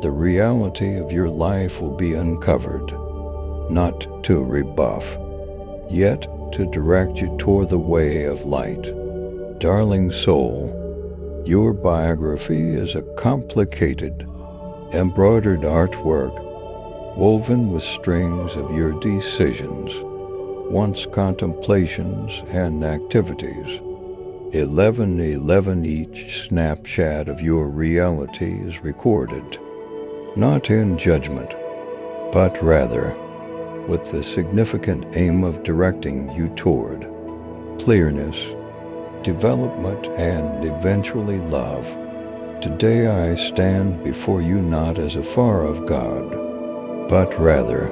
The reality of your life will be uncovered, not to rebuff, yet to direct you toward the way of light. Darling soul, your biography is a complicated, embroidered artwork woven with strings of your decisions, wants, contemplations, and activities. 11:11 each snapshot of your reality is recorded, not in judgment, but rather with the significant aim of directing you toward clearness, development, and eventually love. Today I stand before you not as a far off God, but rather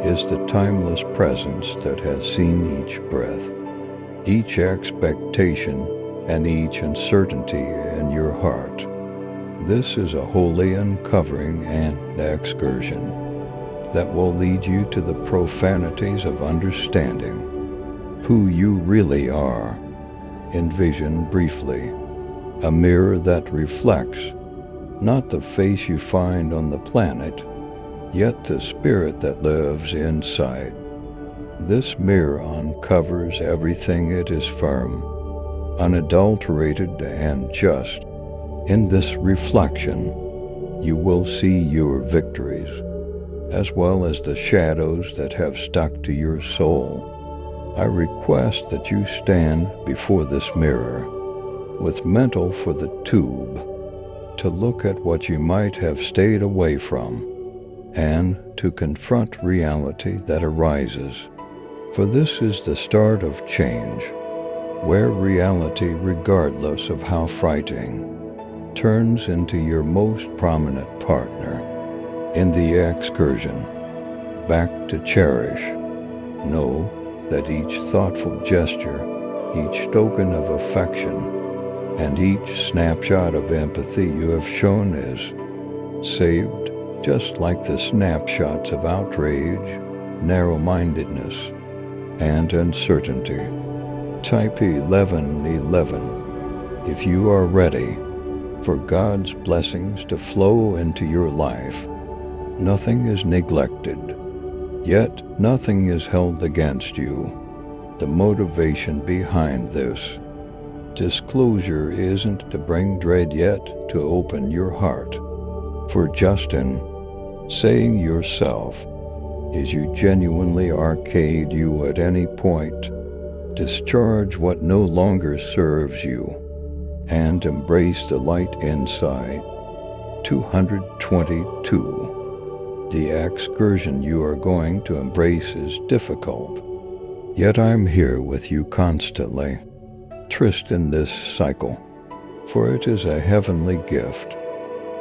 is the timeless presence that has seen each breath, each expectation, and each uncertainty in your heart. This is a holy uncovering and excursion that will lead you to the profanities of understanding who you really are. Envision briefly a mirror that reflects not the face you find on the planet, yet the spirit that lives inside. This mirror uncovers everything. It is firm, unadulterated, and just. In this reflection, you will see your victories, as well as the shadows that have stuck to your soul. I request that you stand before this mirror with mental for the tube to look at what you might have stayed away from and to confront reality that arises. For this is the start of change, where reality, regardless of how frightening, turns into your most prominent partner. In the excursion back to cherish, know that each thoughtful gesture, each token of affection, and each snapshot of empathy you have shown is saved, just like the snapshots of outrage, narrow-mindedness, and uncertainty. Type 11:11 if you are ready for God's blessings to flow into your life. Nothing is neglected, yet nothing is held against you. The motivation behind this disclosure isn't to bring dread, yet to open your heart. For Justin, saying yourself is you genuinely arcade you at any point, discharge what no longer serves you, and embrace the light inside. 222. The excursion you are going to embrace is difficult, yet I'm here with you constantly. Tryst in this cycle, for it is a heavenly gift,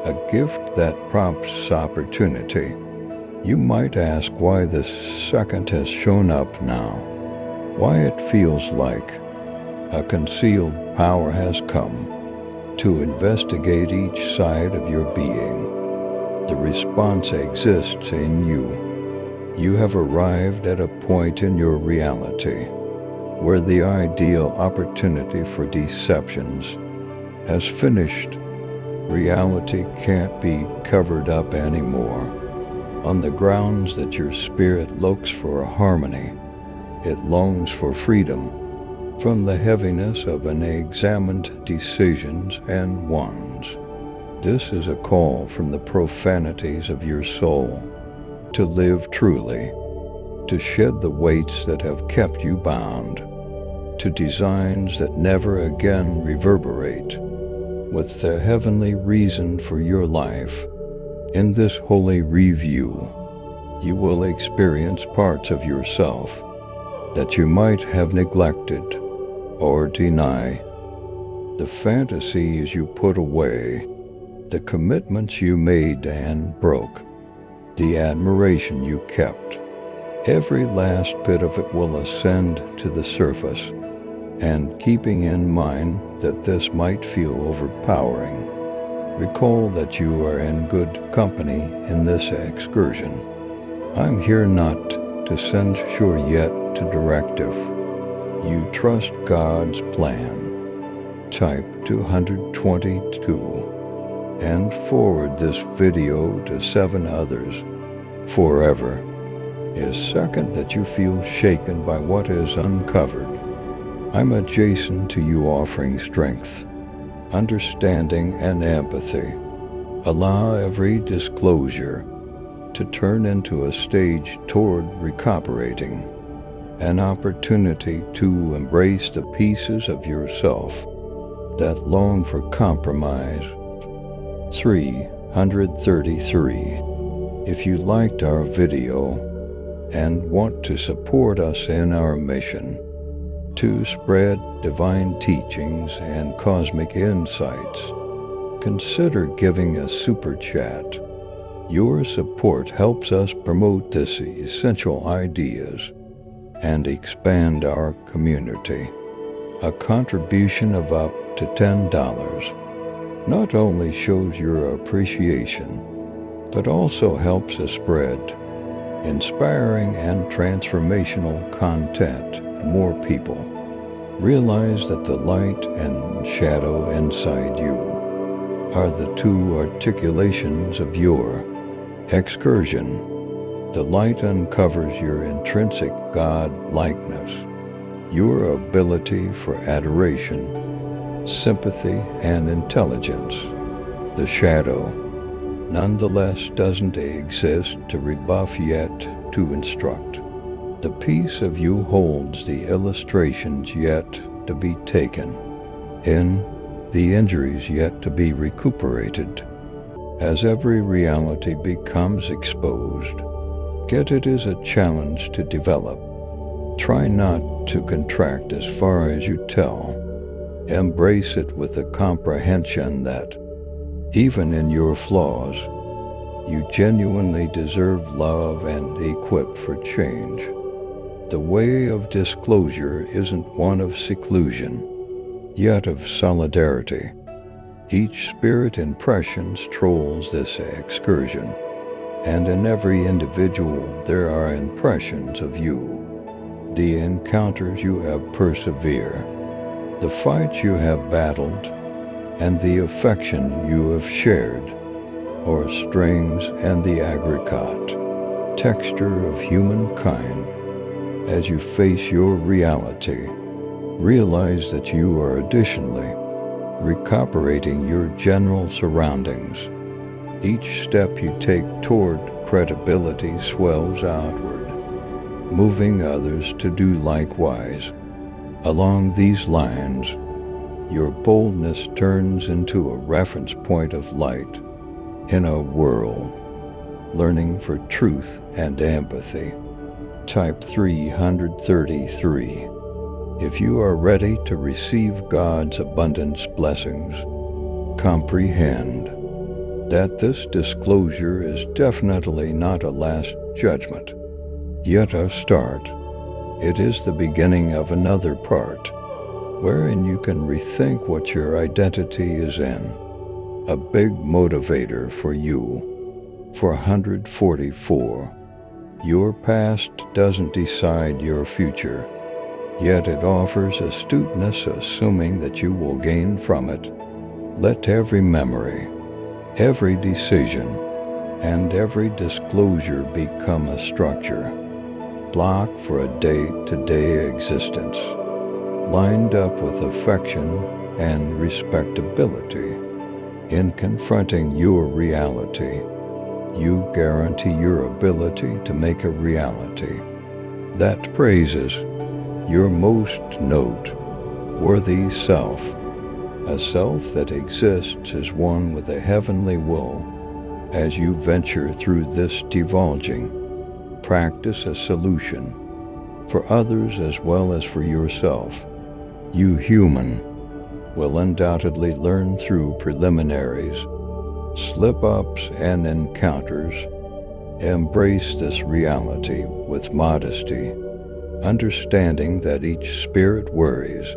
a gift that prompts opportunity. You might ask why this second has shown up now, why it feels like a concealed power has come to investigate each side of your being. The response exists in you. You have arrived at a point in your reality where the ideal opportunity for deceptions has finished. Reality can't be covered up anymore. On the grounds that your spirit looks for harmony, it longs for freedom from the heaviness of unexamined decisions and wants. This is a call from the profanities of your soul to live truly, to shed the weights that have kept you bound, to designs that never again reverberate, with the heavenly reason for your life. In this holy review, you will experience parts of yourself that you might have neglected or deny, the fantasies you put away, the commitments you made and broke, the admiration you kept. Every last bit of it will ascend to the surface, and keeping in mind that this might feel overpowering, recall that you are in good company in this excursion. I'm here not to censure yet to directive. You trust God's plan. Type 222. and forward this video to 7 others. Forever is second that you feel shaken by what is uncovered. I'm adjacent to you, offering strength, understanding, and empathy. Allow every disclosure to turn into a stage toward recuperating, an opportunity to embrace the pieces of yourself that long for compromise. 333. If you liked our video and want to support us in our mission to spread divine teachings and cosmic insights, consider giving a super chat. Your support helps us promote these essential ideas and expand our community. A contribution of up to $10 not only shows your appreciation, but also helps us spread inspiring and transformational content to more people. Realize that the light and shadow inside you are the two articulations of your excursion. The light uncovers your intrinsic God-likeness, your ability for adoration, sympathy, and intelligence. The shadow, nonetheless, doesn't exist to rebuff, yet to instruct. The piece of you holds the illustrations yet to be taken in, the injuries yet to be recuperated. As every reality becomes exposed, yet it is a challenge to develop. Try not to contract as far as you tell. Embrace it with the comprehension that, even in your flaws, you genuinely deserve love and equipped for change. The way of disclosure isn't one of seclusion, yet of solidarity. Each spirit impression trolls this excursion, and in every individual there are impressions of you. The encounters you have persevered, the fights you have battled, and the affection you have shared, or strings and the aggregate texture of humankind. As you face your reality, realize that you are additionally recuperating your general surroundings. Each step you take toward credibility swells outward, moving others to do likewise. Along these lines, your boldness turns into a reference point of light in a world learning for truth and empathy. Type 333. If you are ready to receive God's abundance blessings, comprehend that this disclosure is definitely not a last judgment, yet a start. It is the beginning of another part, wherein you can rethink what your identity is in. A big motivator for you. 444. Your past doesn't decide your future, yet it offers astuteness, assuming that you will gain from it. Let every memory, every decision, and every disclosure become a structure, block for a day-to-day existence, lined up with affection and respectability. In confronting your reality, you guarantee your ability to make a reality that praises your most noteworthy self, a self that exists as one with a heavenly will. As you venture through this divulging, practice a solution for others as well as for yourself. You human will undoubtedly learn through preliminaries, slip-ups, and encounters. Embrace this reality with modesty, understanding that each spirit worries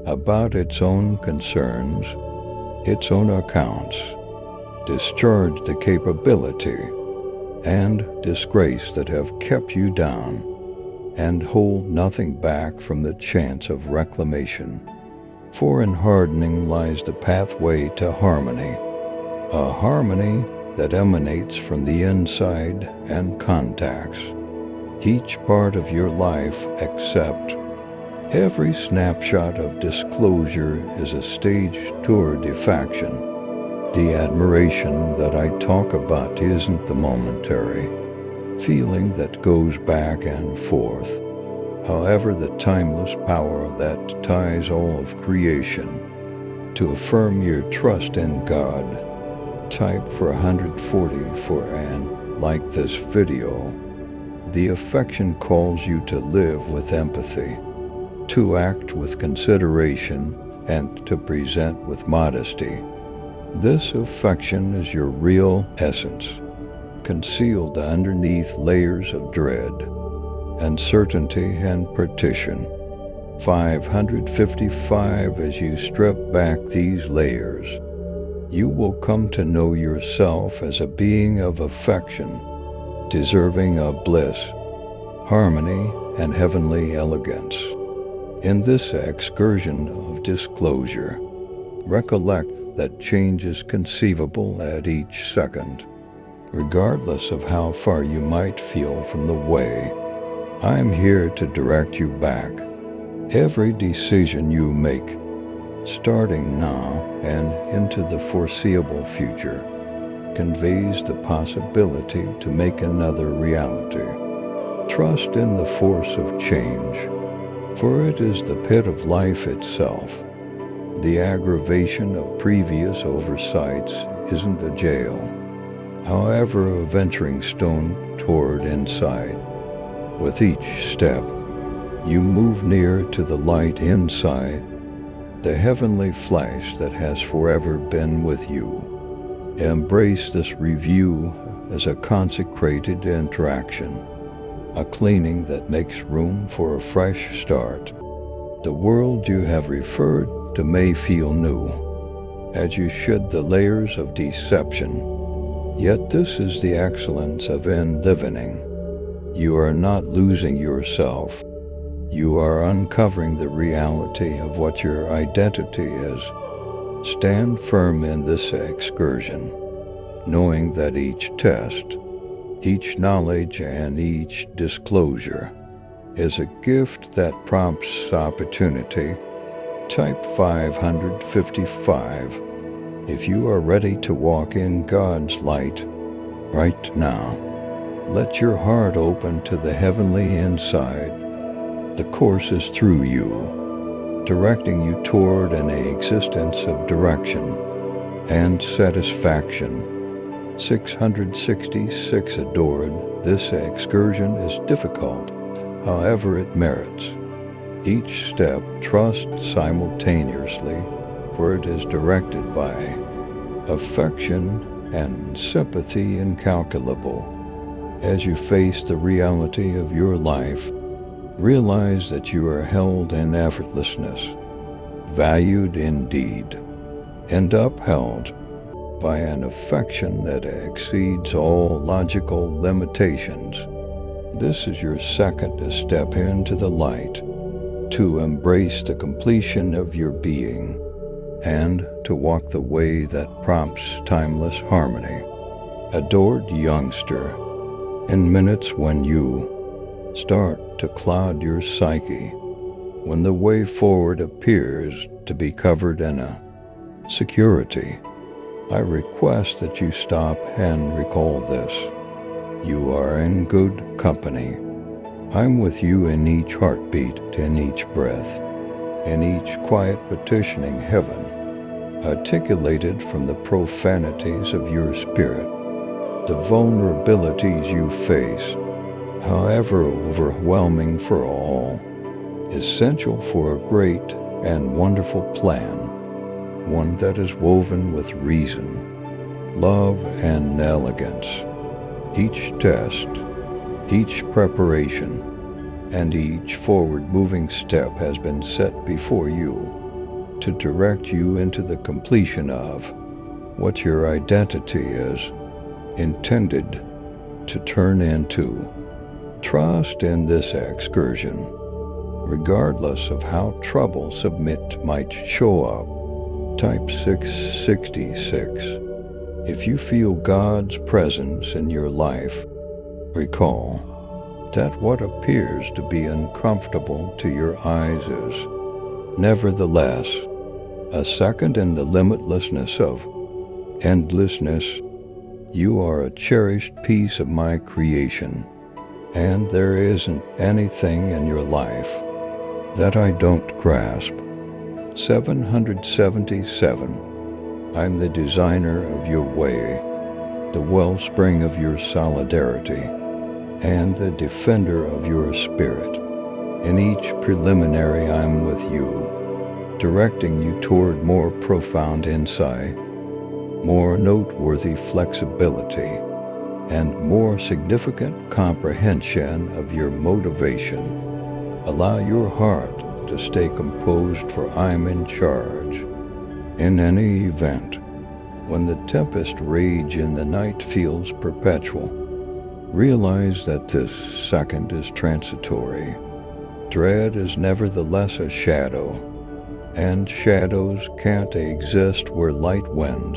about its own concerns, its own accounts. Discharge the capability and disgrace that have kept you down, and hold nothing back from the chance of reclamation. For in hardening lies the pathway to harmony. a harmony that emanates from the inside and contacts each part of your life except every snapshot of disclosure is a stage toward defection. The admiration that I talk about isn't the momentary feeling that goes back and forth. However, the timeless power that ties all of creation. To affirm your trust in God, type for 140 for and like this video. The affection calls you to live with empathy, to act with consideration, and to present with modesty. This affection is your real essence, concealed underneath layers of dread, uncertainty, and partition. 555. As you strip back these layers, you will come to know yourself as a being of affection, deserving of bliss, harmony, and heavenly elegance. In this excursion of disclosure, recollect that change is conceivable at each second. Regardless of how far you might feel from the way, I am here to direct you back. Every decision you make, starting now and into the foreseeable future, conveys the possibility to make another reality. Trust in the force of change, for it is the pit of life itself. The aggravation of previous oversights isn't a jail, however a venturing stone toward inside. With each step, you move near to the light inside, the heavenly flash that has forever been with you. Embrace this review as a consecrated interaction, a cleaning that makes room for a fresh start. The world you have referred to may feel new, as you shed the layers of deception. Yet this is the excellence of enlivening. You are not losing yourself. You are uncovering the reality of what your identity is. Stand firm in this excursion, knowing that each test, each knowledge, and each disclosure is a gift that prompts opportunity. Type 555 if you are ready to walk in God's light right now. Let your heart open to the heavenly inside. The course is through you, directing you toward an existence of direction and satisfaction. 666. Adored, this excursion is difficult, however it merits. Each step trust simultaneously, for it is directed by affection and sympathy incalculable. As you face the reality of your life, realize that you are held in effortlessness, valued indeed, and upheld by an affection that exceeds all logical limitations. This is your second step into the light, to embrace the completion of your being, and to walk the way that prompts timeless harmony. Adored youngster, in minutes when you start to cloud your psyche, when the way forward appears to be covered in a security, I request that you stop and recall this. You are in good company. I'm with you in each heartbeat, in each breath, in each quiet petitioning heaven, articulated from the profanities of your spirit. The vulnerabilities you face, however overwhelming for all, essential for a great and wonderful plan, one that is woven with reason, love, and elegance. Each test, each preparation, and each forward-moving step has been set before you to direct you into the completion of what your identity is intended to turn into. Trust in this excursion, regardless of how trouble submit might show up. Type 666 If you feel God's presence in your life, recall that what appears to be uncomfortable to your eyes is, nevertheless, a second in the limitlessness of endlessness. You are a cherished piece of my creation, and there isn't anything in your life that I don't grasp. 777. I'm the designer of your way, the wellspring of your solidarity, and the defender of your spirit. In each preliminary, I'm with you, directing you toward more profound insight, more noteworthy flexibility, and more significant comprehension of your motivation. Allow your heart to stay composed, for I'm in charge. In any event, when the tempest rage in the night feels perpetual, realize that this second is transitory. Dread is nevertheless a shadow, and shadows can't exist where light wins.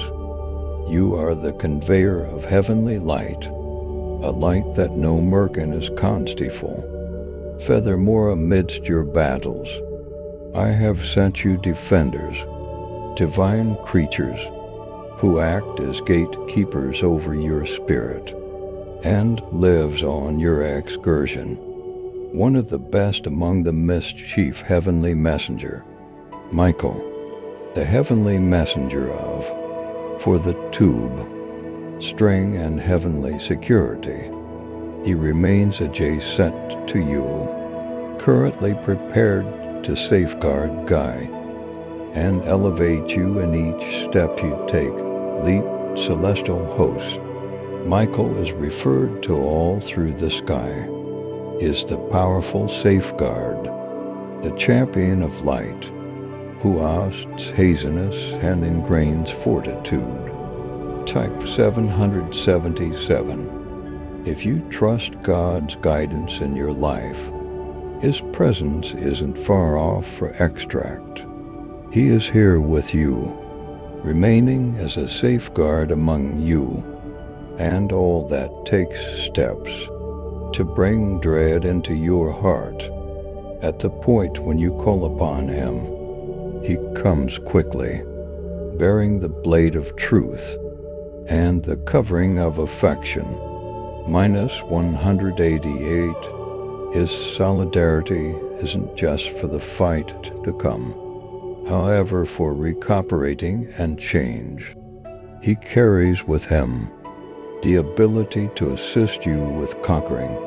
You are the conveyor of heavenly light, a light that no merkin is consteful. Furthermore, amidst your battles, I have sent you defenders, divine creatures, who act as gatekeepers over your spirit, and lives on your excursion. One of the best among the mischief heavenly messenger, Michael, the heavenly messenger of, for the tube, string, and heavenly security. He remains adjacent to you, currently prepared to safeguard, guide, and elevate you in each step you take. Leap, celestial host. Michael is referred to all through the sky, is the powerful safeguard, the champion of light, who ousts haziness and ingrains fortitude. Type 777. If you trust God's guidance in your life, His presence isn't far off for extract. He is here with you, remaining as a safeguard among you and all that takes steps to bring dread into your heart. At the point when you call upon Him, He comes quickly, bearing the blade of truth and the covering of affection. Minus 188. His solidarity isn't just for the fight to come, however, for recuperating and change. He carries with Him the ability to assist you with conquering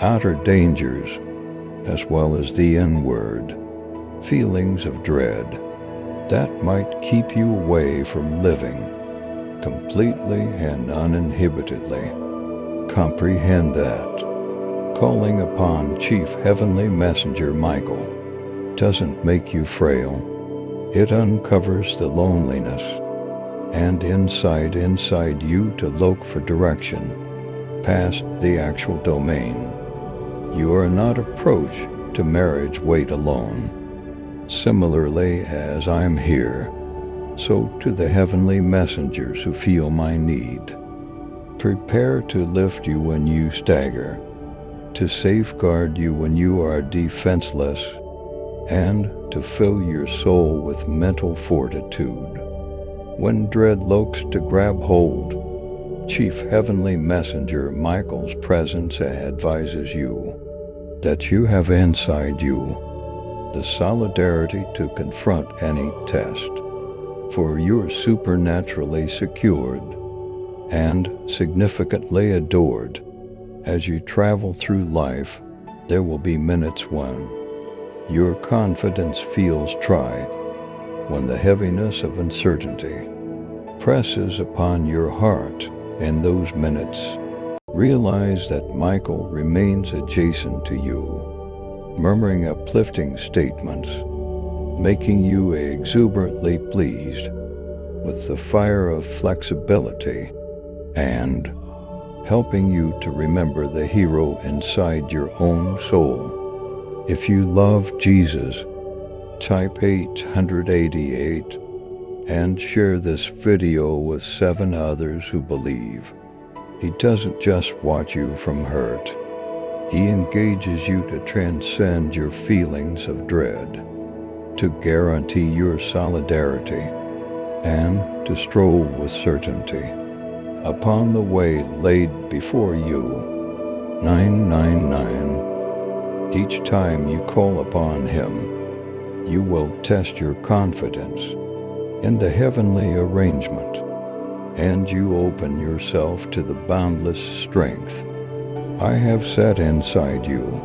outer dangers, as well as the inward feelings of dread that might keep you away from living completely and uninhibitedly. Comprehend that calling upon Chief Heavenly Messenger Michael doesn't make you frail. It uncovers the loneliness and inside you to look for direction past the actual domain. You are not approached to marriage weight alone. Similarly, as I'm here, so to the heavenly messengers who feel my need. Prepare to lift you when you stagger, to safeguard you when you are defenseless, and to fill your soul with mental fortitude. When dread looks to grab hold, Chief Heavenly Messenger Michael's presence advises you that you have inside you the solidarity to confront any test, for you're supernaturally secured and significantly adored. As you travel through life, there will be minutes when your confidence feels tried, when the heaviness of uncertainty presses upon your heart. In those minutes, realize that Michael remains adjacent to you, murmuring uplifting statements, making you exuberantly pleased with the fire of flexibility, and helping you to remember the hero inside your own soul. If you love Jesus, type 888. and share this video with 7 others who believe. He doesn't just watch you from hurt. He engages you to transcend your feelings of dread, to guarantee your solidarity, and to stroll with certainty upon the way laid before you. 999. Each time you call upon Him, you will test your confidence in the heavenly arrangement, and you open yourself to the boundless strength I have set inside you.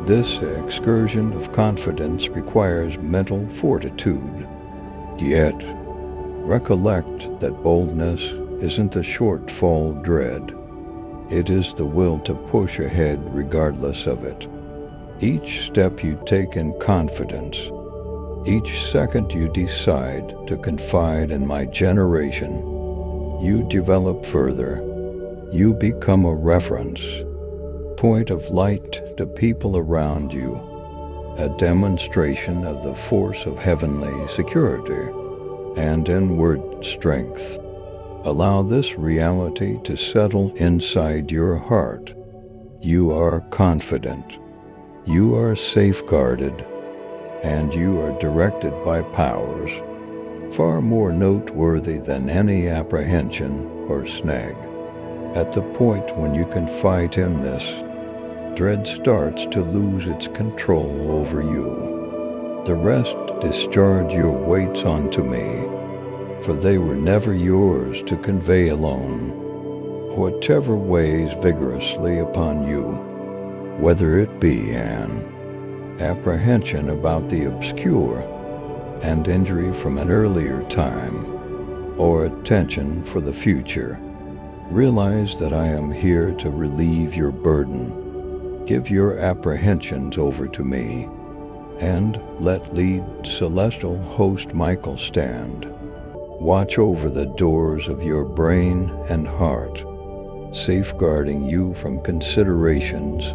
This excursion of confidence requires mental fortitude. Yet, recollect that boldness isn't the shortfall dread. It is the will to push ahead regardless of it. Each step you take in confidence, each second you decide to confide in my generation, you develop further. You become a reference point of light to people around you, a demonstration of the force of heavenly security and inward strength. Allow this reality to settle inside your heart. You are confident, you are safeguarded, and you are directed by powers far more noteworthy than any apprehension or snag. At the point when you confide in this, dread starts to lose its control over you. The rest discharge your weights onto me, for they were never yours to convey alone. Whatever weighs vigorously upon you, whether it be an apprehension about the obscure and injury from an earlier time, or a tension for the future, realize that I am here to relieve your burden. Give your apprehensions over to me, and let lead celestial host Michael stand. Watch over the doors of your brain and heart, safeguarding you from considerations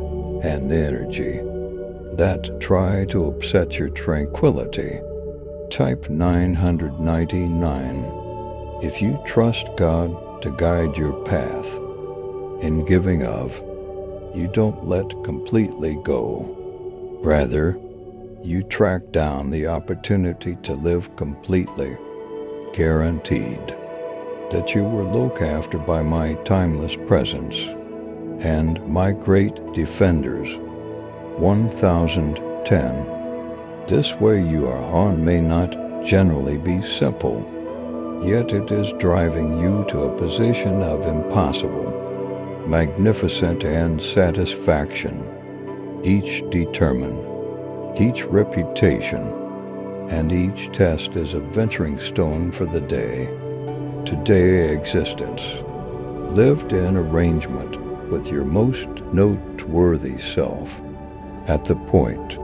and energy that try to upset your tranquility. Type 999. If you trust God to guide your path, in giving of, you don't let completely go. Rather, you track down the opportunity to live completely, guaranteed that you were looked after by my timeless presence and my great defenders. 1010. This way you are on may not generally be simple, yet it is driving you to a position of impossible, magnificent and satisfaction. Each determined, each reputation, and each test is a venturing stone for the day. Today existence, lived in arrangement with your most noteworthy self. At the point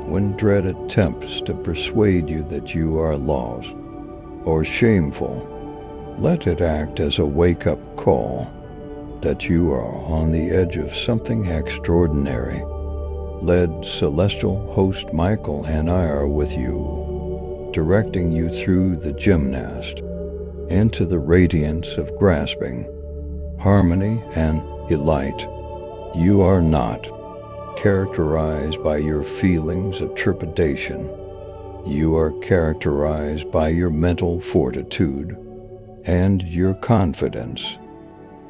when dread attempts to persuade you that you are lost or shameful, let it act as a wake-up call that you are on the edge of something extraordinary. Led celestial host Michael and I are with you, directing you through the gymnast into the radiance of grasping, harmony, and delight. You are not characterized by your feelings of trepidation. You are characterized by your mental fortitude and your confidence.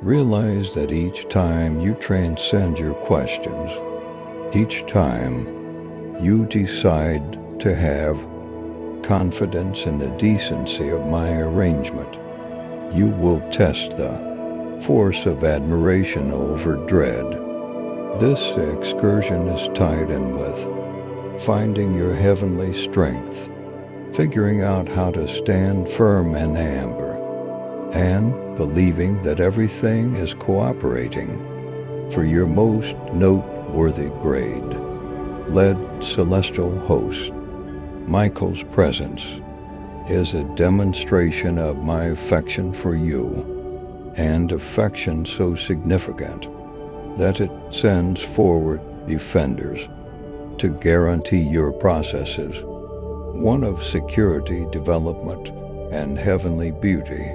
Realize that each time you transcend your questions, each time you decide to have confidence in the decency of my arrangement, you will test the force of admiration over dread. This excursion is tied in with finding your heavenly strength, figuring out how to stand firm in amber, and believing that everything is cooperating for your most noteworthy grade. Led celestial host, Michael's presence is a demonstration of my affection for you, and affection so significant that it sends forward defenders to guarantee your processes, one of security, development, and heavenly beauty.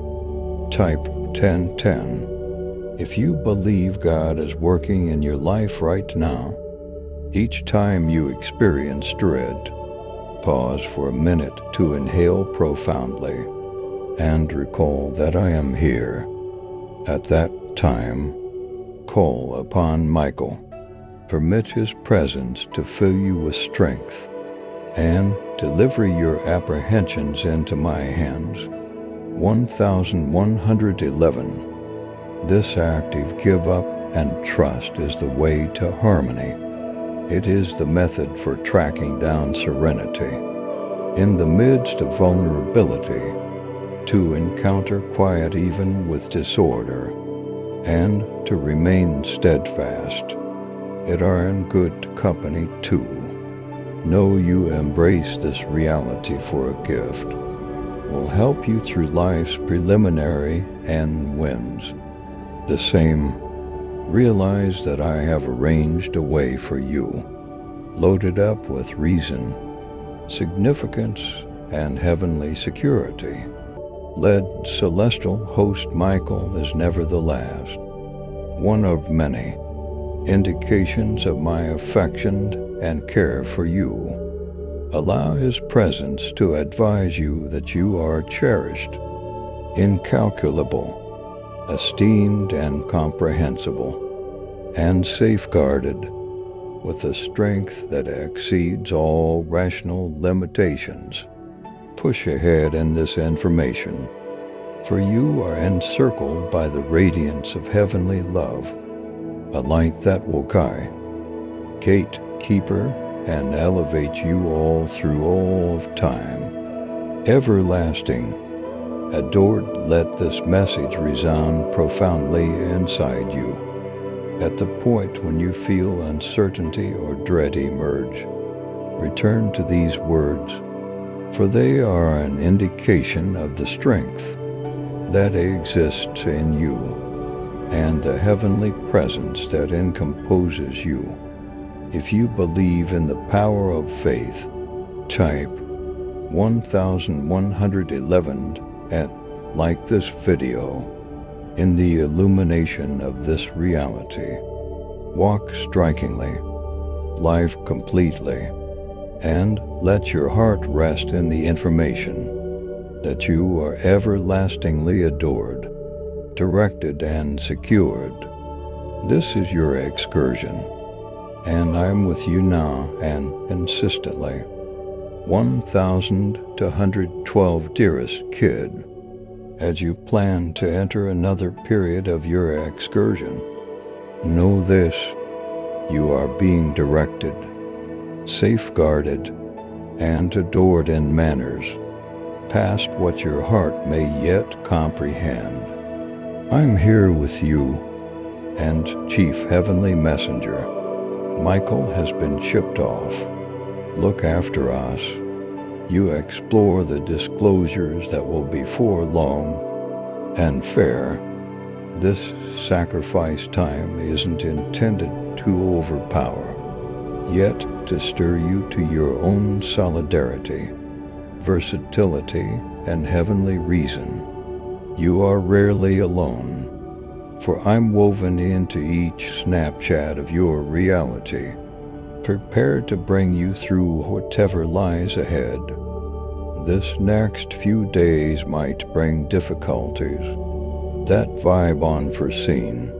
Type 1010. If you believe God is working in your life right now, each time you experience dread, pause for a minute to inhale profoundly and recall that I am here. At that time, call upon Michael. Permit his presence to fill you with strength and deliver your apprehensions into my hands. 1111. This active give up and trust is the way to harmony. It is the method for tracking down serenity in the midst of vulnerability, to encounter quiet even with disorder, and to remain steadfast. It are in good company too. Know you embrace this reality for a gift. Will help you through life's preliminary and wins. The same, realize that I have arranged a way for you, loaded up with reason, significance, and heavenly security. Led celestial host Michael is never the last, one of many indications of my affection and care for you. Allow his presence to advise you that you are cherished, incalculable, esteemed and comprehensible, and safeguarded with a strength that exceeds all rational limitations. Push ahead in this information, for you are encircled by the radiance of heavenly love, a light that will guide, gatekeeper, and elevate you all through all of time. Everlasting, adored, let this message resound profoundly inside you. At the point when you feel uncertainty or dread emerge, return to these words, for they are an indication of the strength that exists in you and the heavenly presence that encompasses you. If you believe in the power of faith, type 1111 and like this video. In the illumination of this reality, walk strikingly, life completely, and let your heart rest in the information that you are everlastingly adored, directed, and secured. This is your excursion, and I am with you now and insistently. 1212, dearest kid, as you plan to enter another period of your excursion, know this: you are being directed, safeguarded, and adored in manners past what your heart may yet comprehend. I'm here with you, and Chief Heavenly Messenger Michael has been shipped off. Look after us. You explore the disclosures that will be for long and fair. This sacrifice time isn't intended to overpower, yet to stir you to your own solidarity, versatility, and heavenly reason. You are rarely alone, for I'm woven into each snapshot of your reality, prepared to bring you through whatever lies ahead. This next few days might bring difficulties that vibe unforeseen,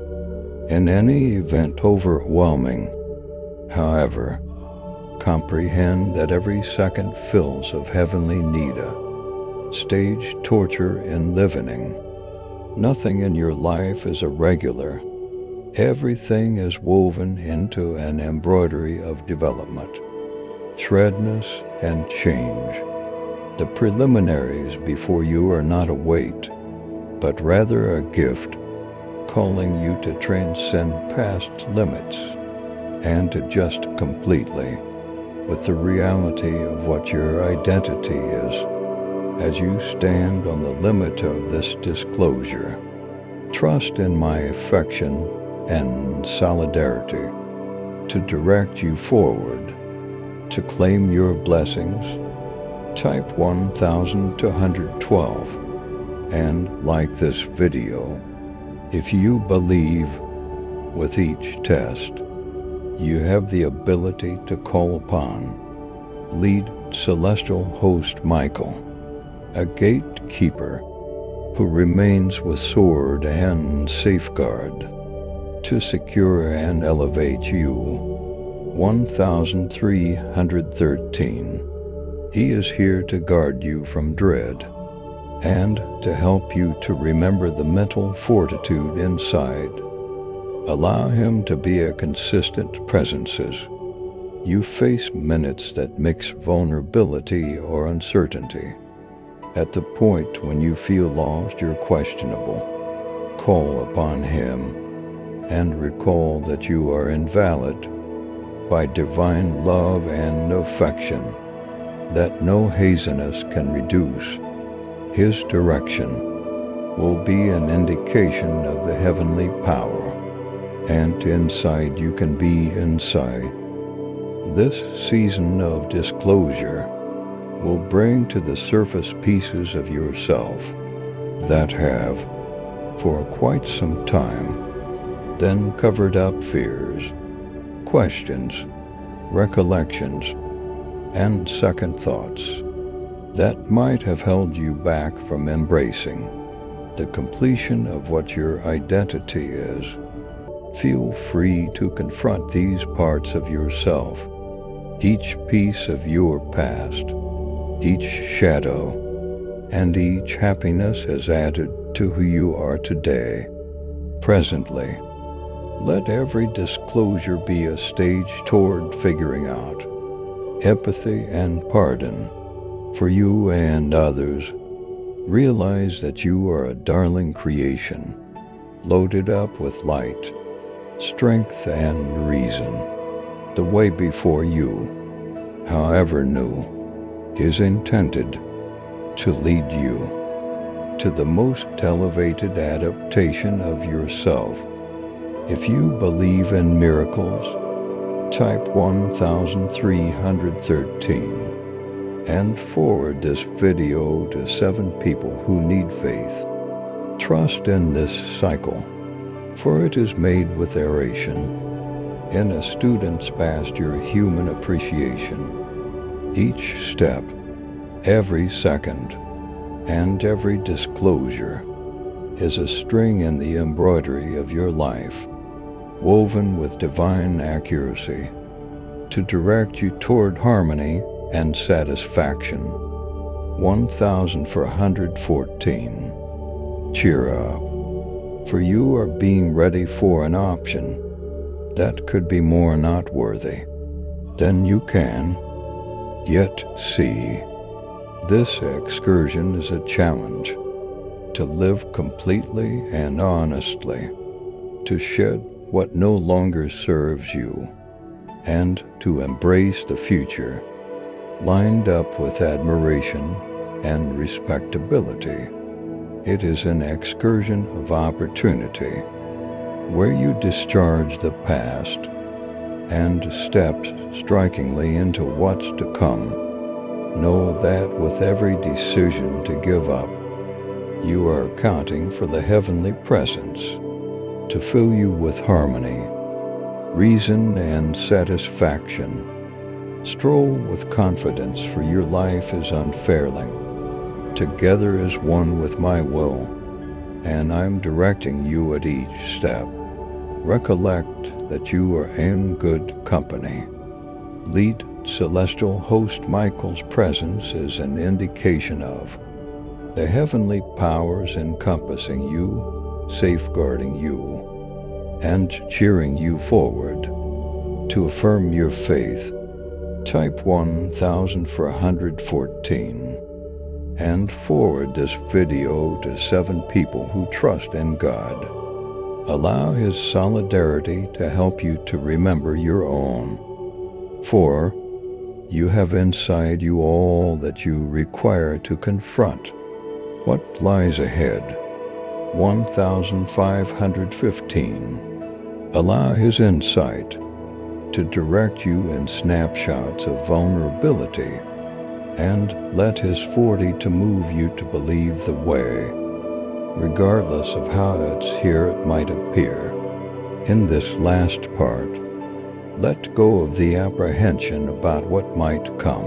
in any event overwhelming. However, comprehend that every second fills of heavenly nida, stage torture in living. Nothing in your life is irregular. Everything is woven into an embroidery of development, shredness, and change. The preliminaries before you are not a weight, but rather a gift, calling you to transcend past limits and to adjust completely with the reality of what your identity is as you stand on the limit of this disclosure. Trust in my affection and solidarity to direct you forward, to claim your blessings, type 1212, and like this video. If you believe, with each test, you have the ability to call upon lead celestial host Michael, a gatekeeper who remains with sword and safeguard to secure and elevate you. 1313. He is here to guard you from dread and to help you to remember the mental fortitude inside. Allow him to be a consistent presence as you face minutes that mix vulnerability or uncertainty. At the point when you feel lost or questionable, call upon him and recall that you are invalid by divine love and affection, that no haziness can reduce. His direction will be an indication of the heavenly power, and inside you can be inside. This season of disclosure will bring to the surface pieces of yourself that have, for quite some time, then covered up fears, questions, recollections, and second thoughts that might have held you back from embracing the completion of what your identity is. Feel free to confront these parts of yourself, each piece of your past, each shadow, and each happiness has added to who you are today. Presently, let every disclosure be a stage toward figuring out empathy and pardon for you and others. Realize that you are a darling creation, loaded up with light, strength, and reason. The way before you, however new, is intended to lead you to the most elevated adaptation of yourself. If you believe in miracles, type 1313 and forward this video to 7 people who need faith. Trust in this cycle, for it is made with aeration, in a student's past your human appreciation. Each step, every second, and every disclosure is a string in the embroidery of your life, woven with divine accuracy to direct you toward harmony and satisfaction. 1414. Cheer up, for you are being ready for an option that could be more noteworthy than you can yet see. This excursion is a challenge to live completely and honestly, to shed what no longer serves you, and to embrace the future lined up with admiration and respectability. It is an excursion of opportunity where you discharge the past and step strikingly into what's to come. Know that with every decision to give up, you are accounting for the heavenly presence to fill you with harmony, reason, and satisfaction. Stroll with confidence, for your life is unfailing. Together as one with my will, and I'm directing you at each step. Recollect that you are in good company. Lead celestial host Michael's presence is an indication of the heavenly powers encompassing you, safeguarding you, and cheering you forward. To affirm your faith, type 1414 and forward this video to 7 people who trust in God. Allow His solidarity to help you to remember your own. For you have inside you all that you require to confront what lies ahead. 1515. Allow His insight to direct you in snapshots of vulnerability and let His 40 to move you to believe the way, regardless of how here it might appear. In this last part, let go of the apprehension about what might come,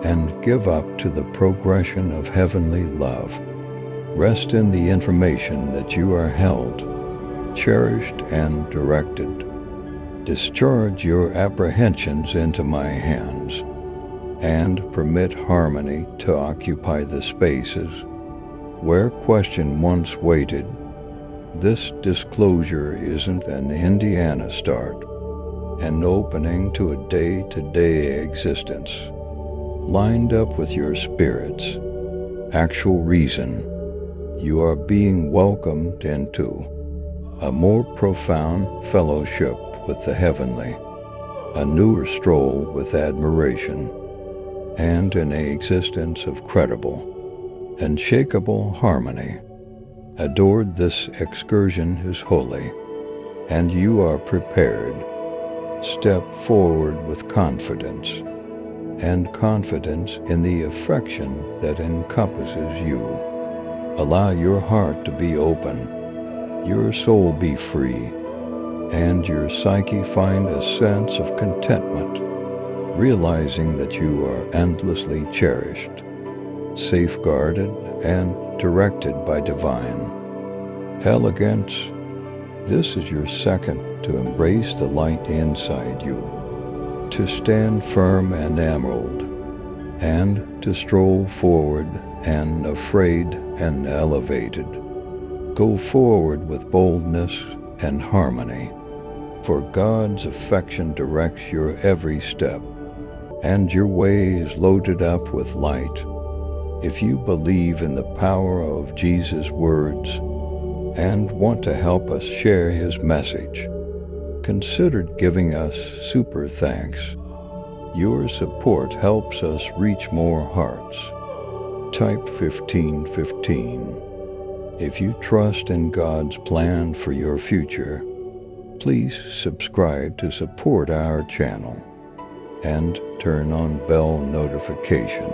and give up to the progression of heavenly love. Rest in the information that you are held, cherished, and directed. Discharge your apprehensions into my hands, and permit harmony to occupy the spaces where question once waited. This disclosure isn't an Indiana start, an opening to a day-to-day existence, lined up with your spirit's actual reason. You are being welcomed into a more profound fellowship with the heavenly, a newer stroll with admiration, and an existence of credible, unshakable harmony. Adored, this excursion is holy, and you are prepared. Step forward with confidence, and confidence in the affection that encompasses you. Allow your heart to be open, your soul be free, and your psyche find a sense of contentment, realizing that you are endlessly cherished, safeguarded, and directed by divine elegance. This is your second to embrace the light inside you, to stand firm and emerald, and to stroll forward and afraid and elevated. Go forward with boldness and harmony, for God's affection directs your every step, and your way is loaded up with light. If you believe in the power of Jesus' words and want to help us share His message, consider giving us super thanks. Your support helps us reach more hearts. Type 1515. If you trust in God's plan for your future, please subscribe to support our channel and turn on bell notification